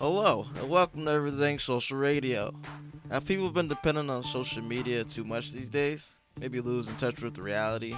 Hello, and welcome to Everything Social Radio. Have people been dependent on social media too much these days? Maybe losing touch with reality?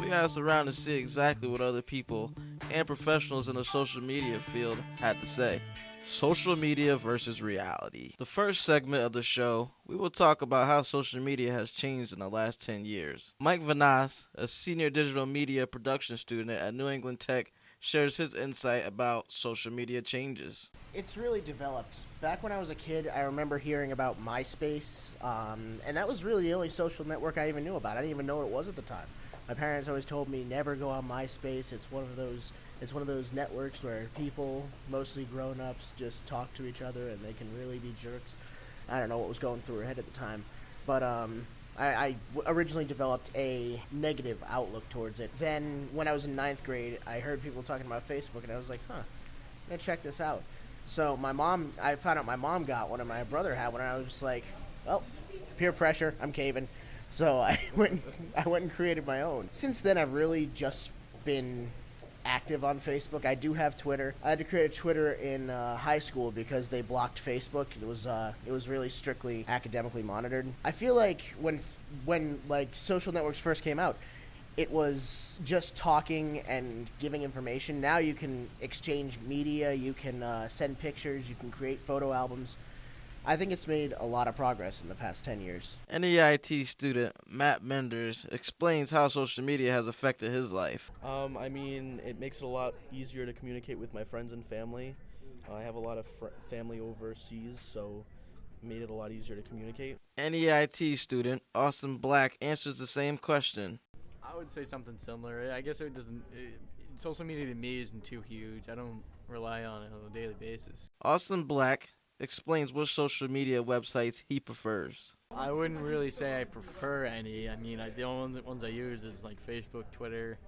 We asked around to see exactly what other people and professionals in the social media field had to say. Social media versus reality. The first segment of the show, we will talk about how social media has changed in the last 10 years. Mike Vanas, a senior digital media production student at New England Tech, shares his insight about social media changes. It's really developed. Back when I was a kid, I remember hearing about MySpace, and that was really the only social network I even knew about. I didn't even know what it was at the time. My parents always told me never go on MySpace. It's one of those. It's one of those networks where people, mostly grown-ups, just talk to each other and they can really be jerks. I don't know what was going through her head at the time, but originally developed a negative outlook towards it. Then, when I was in ninth grade, I heard people talking about Facebook, and I was like, huh, I'm gonna check this out. So I found out my mom got one and my brother had one, and I was just like, well, peer pressure, I'm caving. So I went and created my own. Since then, I've really just been active on Facebook. I do have Twitter. I had to create a Twitter in high school because they blocked Facebook. It was really strictly academically monitored. I feel like when like social networks first came out, it was just talking and giving information. Now you can exchange media, you can send pictures, you can create photo albums. I think it's made a lot of progress in the past 10 years. NEIT student Matt Menders explains how social media has affected his life. It makes it a lot easier to communicate with my friends and family. I have a lot of family overseas, so it made it a lot easier to communicate. NEIT student Austin Black answers the same question. I would say something similar. I guess it doesn't. Social media to me isn't too huge. I don't rely on it on a daily basis. Austin Black explains which social media websites he prefers. I wouldn't really say I prefer any. The only ones I use is like Facebook, Twitter,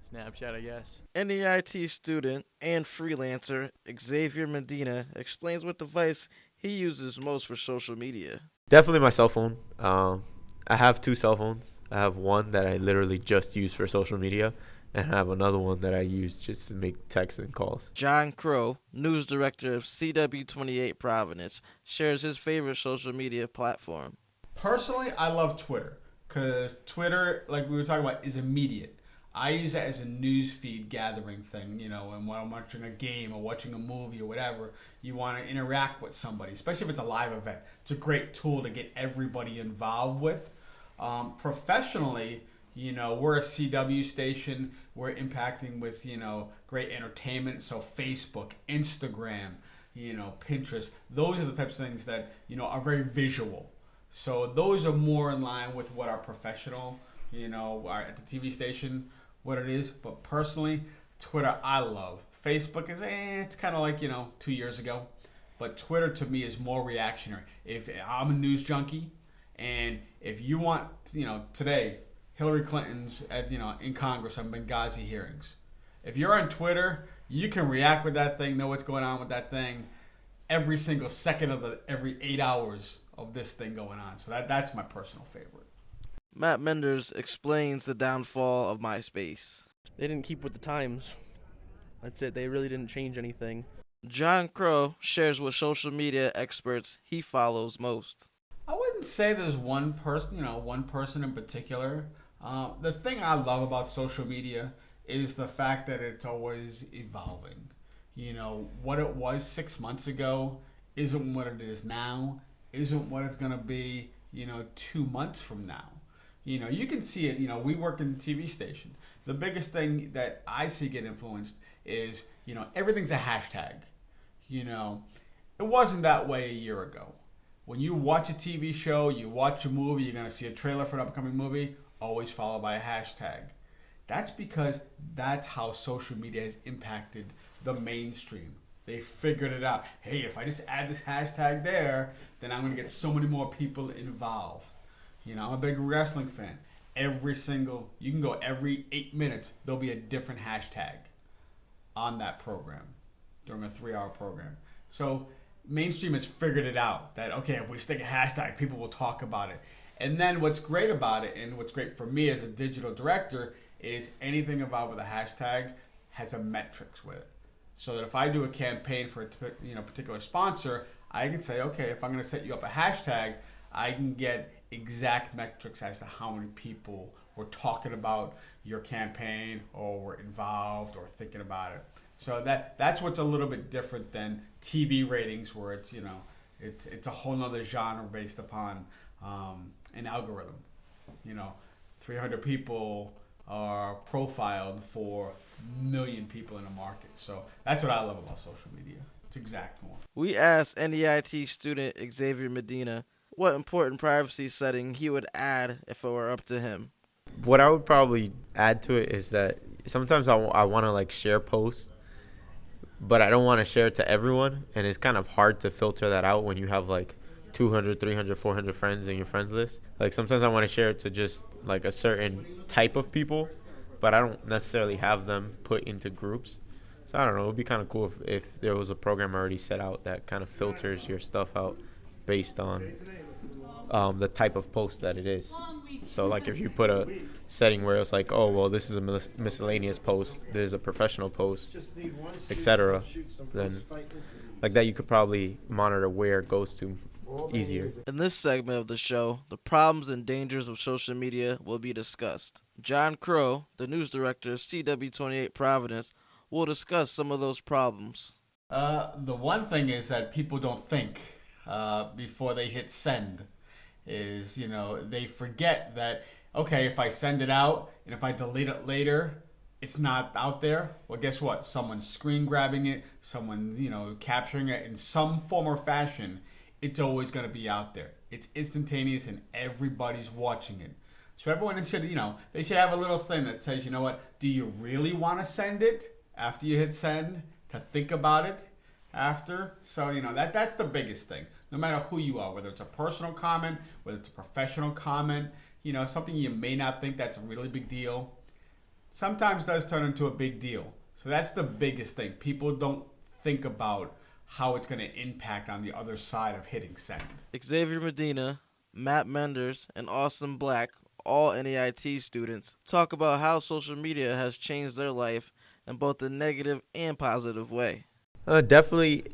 Snapchat, I guess. NEIT student and freelancer Xavier Medina explains what device he uses most for social media. Definitely my cell phone. I have two cell phones. I have one that I literally just use for social media, and I have another one that I use just to make texts and calls. John Crow, news director of CW28 Providence, shares his favorite social media platform. Personally, I love Twitter because Twitter, like we were talking about, is immediate. I use it as a news feed gathering thing, and when I'm watching a game or watching a movie or whatever, you want to interact with somebody, especially if it's a live event. It's a great tool to get everybody involved with. Professionally, we're a CW station. We're impacting with, great entertainment. So Facebook, Instagram, Pinterest. Those are the types of things that, are very visual. So those are more in line with what our professional, our, at the TV station, what it is. But personally, Twitter, I love. Facebook is, it's kind of like, 2 years ago. But Twitter to me is more reactionary. If I'm a news junkie, and if you want, today, Hillary Clinton's at, in Congress on Benghazi hearings. If you're on Twitter, you can react with that thing, know what's going on with that thing every single second of every 8 hours of this thing going on. So that's my personal favorite. Matt Menders explains the downfall of MySpace. They didn't keep with the times. That's it. They really didn't change anything. John Crow shares what social media experts he follows most. I wouldn't say there's one person in particular. The thing I love about social media is the fact that it's always evolving. What it was 6 months ago isn't what it is now, isn't what it's going to be, 2 months from now. You can see it, we work in a TV station. The biggest thing that I see get influenced is, everything's a hashtag. It wasn't that way a year ago. When you watch a TV show, you watch a movie, you're going to see a trailer for an upcoming movie, always followed by a hashtag. That's because that's how social media has impacted the mainstream. They figured it out. Hey, if I just add this hashtag there, then I'm going to get so many more people involved. I'm a big wrestling fan. You can go every 8 minutes, there'll be a different hashtag on that program during a 3-hour program. So mainstream has figured it out that, okay, if we stick a hashtag, people will talk about it. And then what's great about it, and what's great for me as a digital director, is anything involved with a hashtag has a metrics with it. So that if I do a campaign for a particular sponsor, I can say, okay, if I'm going to set you up a hashtag, I can get exact metrics as to how many people were talking about your campaign or were involved or thinking about it. So that's what's a little bit different than TV ratings, where it's it's a whole nother genre based upon an algorithm. 300 people are profiled for a million people in a market. So that's what I love about social media. It's exact more. We asked NEIT student Xavier Medina what important privacy setting he would add if it were up to him. What I would probably add to it is that sometimes I want to like share posts, but I don't want to share it to everyone, and it's kind of hard to filter that out when you have like 200, 300, 400 friends in your friends list. Like sometimes I want to share it to just like a certain type of people, but I don't necessarily have them put into groups. So I don't know, it would be kind of cool if there was a program already set out that kind of filters your stuff out based on the type of post that it is. So like if you put a setting where it's like, oh, well, this is a miscellaneous post, there's a professional post, etc., then like that you could probably monitor where it goes to easier. In this segment of the show, the problems and dangers of social media will be discussed. John Crow, the news director of CW28 Providence, will discuss some of those problems. The one thing is that people don't think before they hit send. Is, they forget that, okay, if I send it out and if I delete it later, it's not out there. Well, guess what? Someone's screen grabbing it, someone, capturing it in some form or fashion. It's always going to be out there. It's instantaneous and everybody's watching it. So everyone should, they should have a little thing that says, you know what, do you really want to send it after you hit send, to think about it after? So, that's the biggest thing. No matter who you are, whether it's a personal comment, whether it's a professional comment, something you may not think that's a really big deal, sometimes does turn into a big deal. So that's the biggest thing. People don't think about how it's going to impact on the other side of hitting send. Xavier Medina, Matt Menders, and Austin Black, all NEIT students, talk about how social media has changed their life in both a negative and positive way. Definitely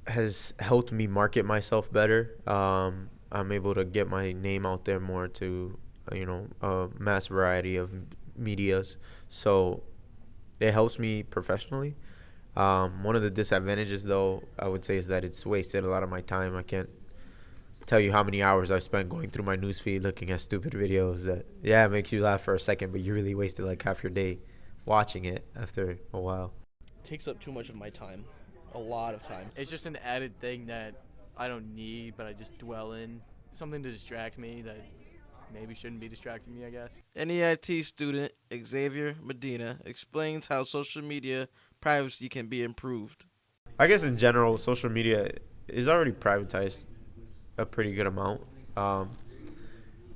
has helped me market myself better. I'm able to get my name out there more to, a mass variety of medias. So it helps me professionally. One of the disadvantages, though, I would say is that it's wasted a lot of my time. I can't tell you how many hours I spent going through my newsfeed looking at stupid videos that, it makes you laugh for a second, but you really wasted like half your day watching it after a while. It takes up too much of my time. A lot of time. It's just an added thing that I don't need, but I just dwell in. Something to distract me that maybe shouldn't be distracting me, I guess. NEIT student Xavier Medina explains how social media privacy can be improved. I guess in general, social media is already privatized a pretty good amount.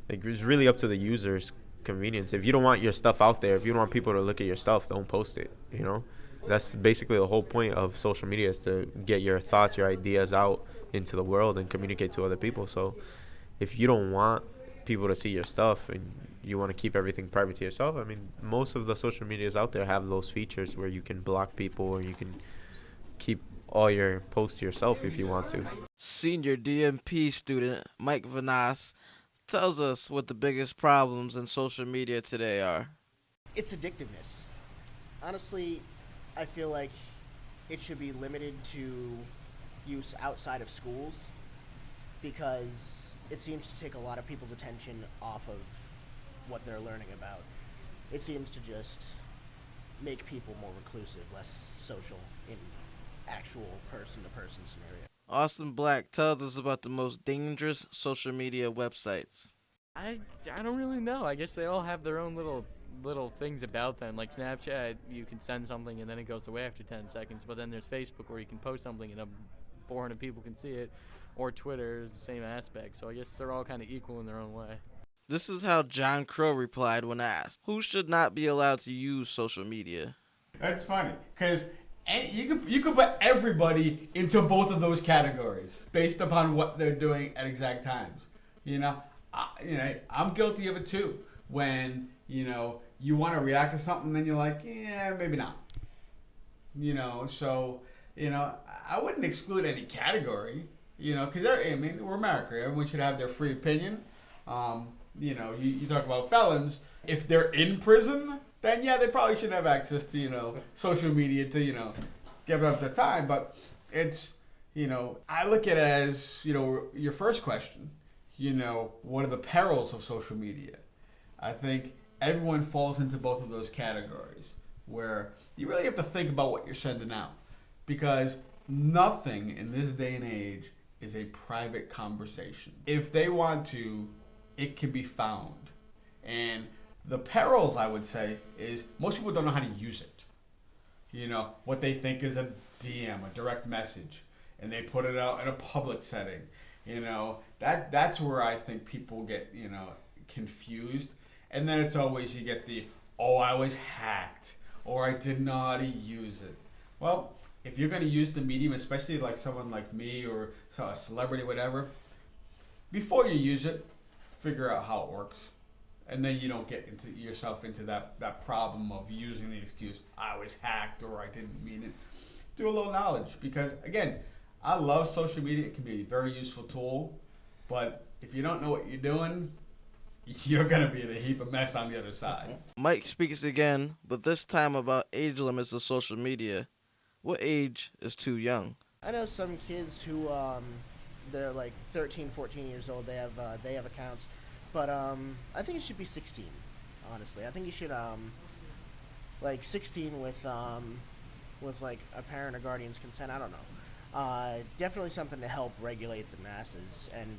It's really up to the user's convenience. If you don't want your stuff out there, if you don't want people to look at your stuff, don't post it, That's basically the whole point of social media, is to get your thoughts, your ideas out into the world and communicate to other people. So if you don't want people to see your stuff and you want to keep everything private to yourself, most of the social medias out there have those features where you can block people or you can keep all your posts to yourself if you want to. Senior DMP student Mike Vanas tells us what the biggest problems in social media today are. It's addictiveness. Honestly, I feel like it should be limited to use outside of schools, because it seems to take a lot of people's attention off of what they're learning about. It seems to just make people more reclusive, less social in actual person-to-person scenario. Austin Black tells us about the most dangerous social media websites. I don't really know. I guess they all have their own little things about them. Like Snapchat, you can send something and then it goes away after 10 seconds. But then there's Facebook, where you can post something and 400 people can see it. Or Twitter is the same aspect. So I guess they're all kind of equal in their own way. This is how John Crow replied when asked, who should not be allowed to use social media? That's funny, because you could put everybody into both of those categories based upon what they're doing at exact times. I'm guilty of it too. When you want to react to something, then you're like, yeah, maybe not. So, I wouldn't exclude any category, because, I mean, we're America. Everyone should have their free opinion. You talk about felons. If they're in prison, then, yeah, they probably should have access to, social media to, give up their time. But it's, I look at it as, your first question, what are the perils of social media? I think everyone falls into both of those categories where you really have to think about what you're sending out, because nothing in this day and age is a private conversation. If they want to, it can be found. And the perils, I would say, is most people don't know how to use it. What they think is a DM, a direct message, and they put it out in a public setting. That's where I think people get, confused. And then it's always, you get the, I was hacked, or I didn't know how to use it. Well, if you're going to use the medium, especially like someone like me or a celebrity, whatever, before you use it, figure out how it works. And then you don't get yourself into that problem of using the excuse, I was hacked or I didn't mean it. Do a little knowledge, because, again, I love social media. It can be a very useful tool. But if you don't know what you're doing, you're going to be in a heap of mess on the other side. Mike speaks again, but this time about age limits of social media. What age is too young? I know some kids who they're like 13, 14 years old. They have accounts, but I think it should be 16. Honestly, I think you should 16 with like a parent or guardian's consent. I don't know. Definitely something to help regulate the masses, and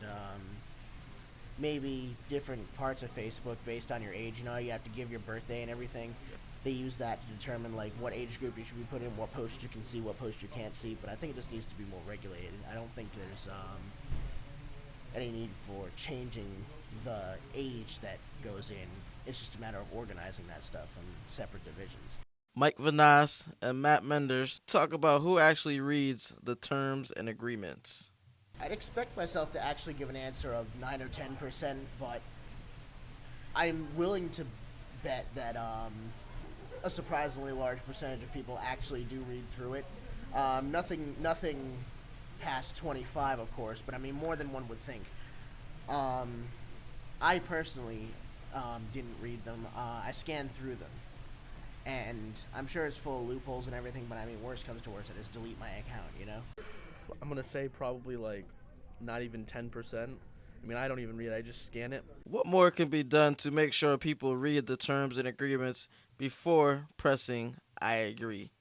maybe different parts of Facebook based on your age. You have to give your birthday and everything. They use that to determine like what age group you should be put in, what posts you can see, what posts you can't see. But I think it just needs to be more regulated. I don't think there's any need for changing the age that goes in. It's just a matter of organizing that stuff in separate divisions. Mike Vanas and Matt Menders talk about who actually reads the terms and agreements. I'd expect myself to actually give an answer of 9 or 10%, but I'm willing to bet that a surprisingly large percentage of people actually do read through it. Nothing past 25, of course, but I mean more than one would think. I personally didn't read them. I scanned through them, and I'm sure it's full of loopholes and everything, but I mean, worst comes to worst, I just delete my account, I'm going to say probably like not even 10%. I mean, I don't even read it. I just scan it. What more can be done to make sure people read the terms and agreements before pressing I agree?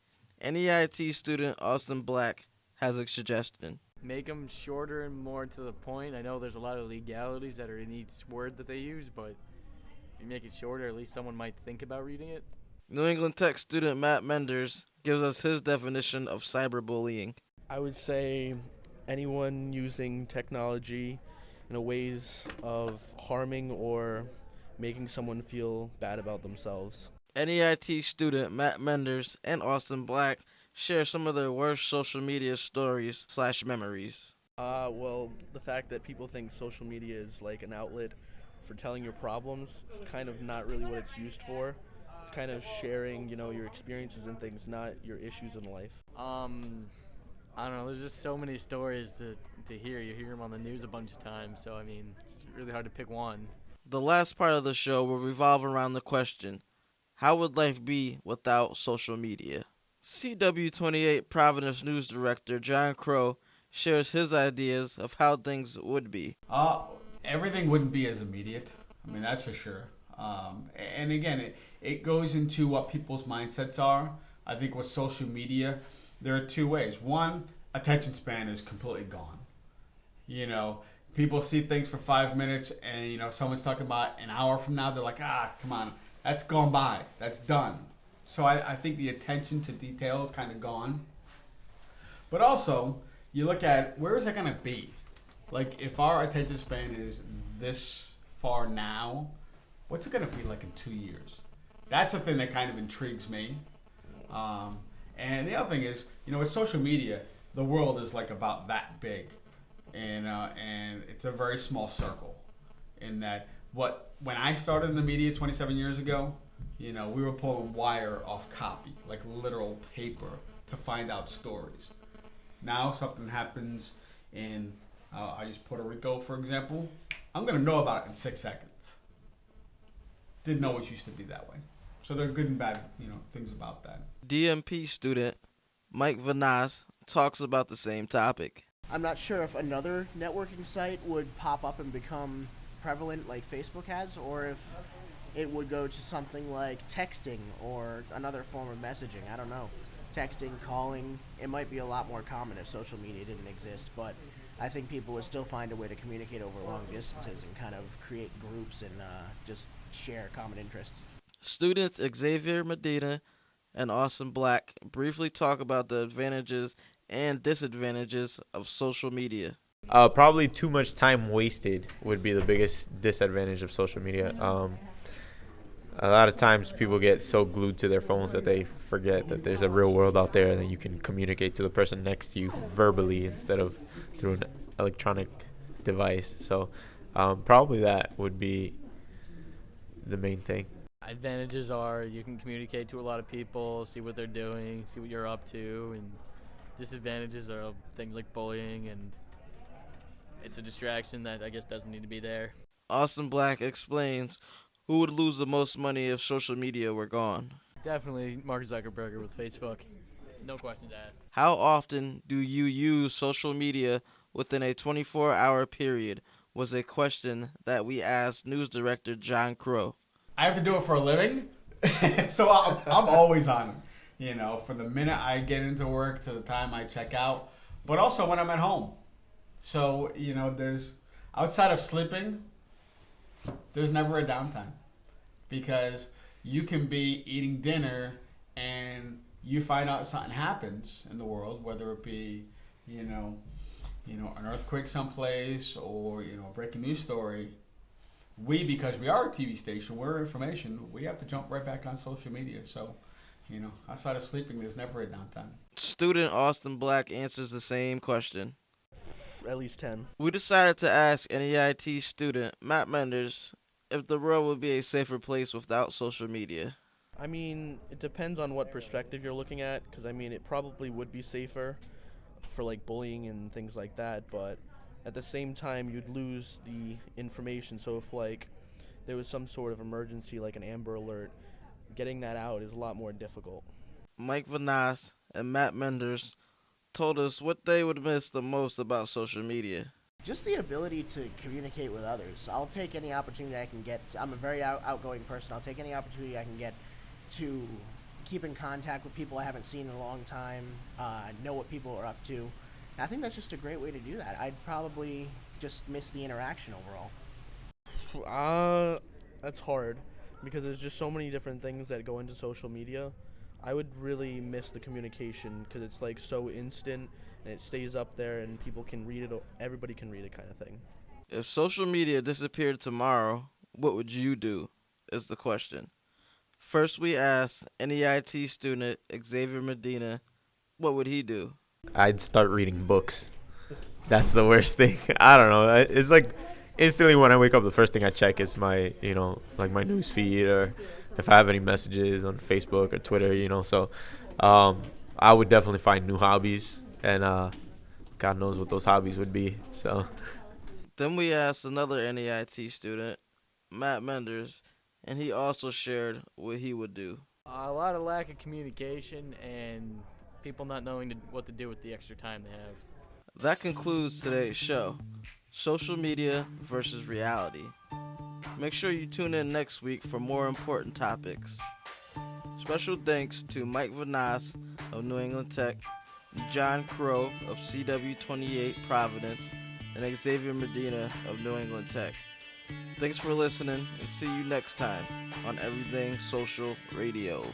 NEIT student Austin Black has a suggestion. Make them shorter and more to the point. I know there's a lot of legalities that are in each word that they use, but if you make it shorter, at least someone might think about reading it. New England Tech student Matt Menders gives us his definition of cyberbullying. I would say anyone using technology in a ways of harming or making someone feel bad about themselves. NEIT student Matt Menders and Austin Black share some of their worst social media stories / memories. Well, the fact that people think social media is like an outlet for telling your problems, it's kind of not really what it's used for. It's kind of sharing, your experiences and things, not your issues in life. I don't know, there's just so many stories to hear. You hear them on the news a bunch of times, so I mean, it's really hard to pick one. The last part of the show will revolve around the question, how would life be without social media? CW28 Providence News Director John Crow shares his ideas of how things would be. Everything wouldn't be as immediate. I mean, that's for sure. And again, it goes into what people's mindsets are. I think with social media, there are two ways. One, attention span is completely gone. People see things for 5 minutes, and someone's talking about an hour from now, they're like, come on, that's gone by, that's done. So I think the attention to detail is kind of gone. But also, you look at, where is it going to be? Like, if our attention span is this far now, what's it going to be like in 2 years? That's the thing that kind of intrigues me. And the other thing is, with social media, the world is like about that big. And it's a very small circle. In that, when I started in the media 27 years ago, we were pulling wire off copy, like literal paper, to find out stories. Now something happens in, I use Puerto Rico for example, I'm going to know about it in 6 seconds. Didn't know it used to be that way. So there are good and bad, things about that. DMP student Mike Vanas talks about the same topic. I'm not sure if another networking site would pop up and become prevalent like Facebook has, or if it would go to something like texting or another form of messaging. I don't know. Texting, calling, it might be a lot more common if social media didn't exist, but I think people would still find a way to communicate over long distances and kind of create groups and just share common interests. Students Xavier Medina and Austin Black briefly talk about the advantages and disadvantages of social media. Probably too much time wasted would be the biggest disadvantage of social media. A lot of times people get so glued to their phones that they forget that there's a real world out there and that you can communicate to the person next to you verbally instead of through an electronic device. So probably that would be the main thing. Advantages are you can communicate to a lot of people, see what they're doing, see what you're up to, and disadvantages are things like bullying, and it's a distraction that I guess doesn't need to be there. Austin Black explains who would lose the most money if social media were gone. Definitely Mark Zuckerberg with Facebook. No questions asked. How often do you use social media within a 24-hour period was a question that we asked news director John Crow. I have to do it for a living, so I'm always on, from the minute I get into work to the time I check out, but also when I'm at home. So, there's, outside of sleeping, there's never a downtime, because you can be eating dinner and you find out something happens in the world, whether it be, an earthquake someplace or, a breaking news story. Because we are a TV station, we're information, we have to jump right back on social media. So, outside of sleeping, there's never a downtime. Student Austin Black answers the same question. At least 10. We decided to ask NEIT student Matt Menders if the world would be a safer place without social media. I mean, it depends on what perspective you're looking at, because, it probably would be safer for, bullying and things like that, but at the same time, you'd lose the information. So if, there was some sort of emergency, like an Amber Alert, getting that out is a lot more difficult. Mike Vanas and Matt Menders told us what they would miss the most about social media. Just the ability to communicate with others. I'll take any opportunity I can get. I'm a very outgoing person. I'll take any opportunity I can get to keep in contact with people I haven't seen in a long time, know what people are up to. I think that's just a great way to do that. I'd probably just miss the interaction overall. That's hard, because there's just so many different things that go into social media. I would really miss the communication, because it's so instant and it stays up there and people can read it. Everybody can read it, kind of thing. If social media disappeared tomorrow, what would you do? Is the question. First, we asked NEIT student Xavier Medina, what would he do? I'd start reading books. That's the worst thing. I don't know. It's instantly when I wake up, the first thing I check is my, my news feed, or if I have any messages on Facebook or Twitter, So I would definitely find new hobbies, and God knows what those hobbies would be. So Then we asked another NEIT student, Matt Menders, and he also shared what he would do. A lot of lack of communication and people not knowing what to do with the extra time they have. That concludes today's show, Social Media versus Reality. Make sure you tune in next week for more important topics. Special thanks to Mike Vanas of New England Tech, John Crow of CW28 Providence, and Xavier Medina of New England Tech. Thanks for listening, and see you next time on Everything Social Radio.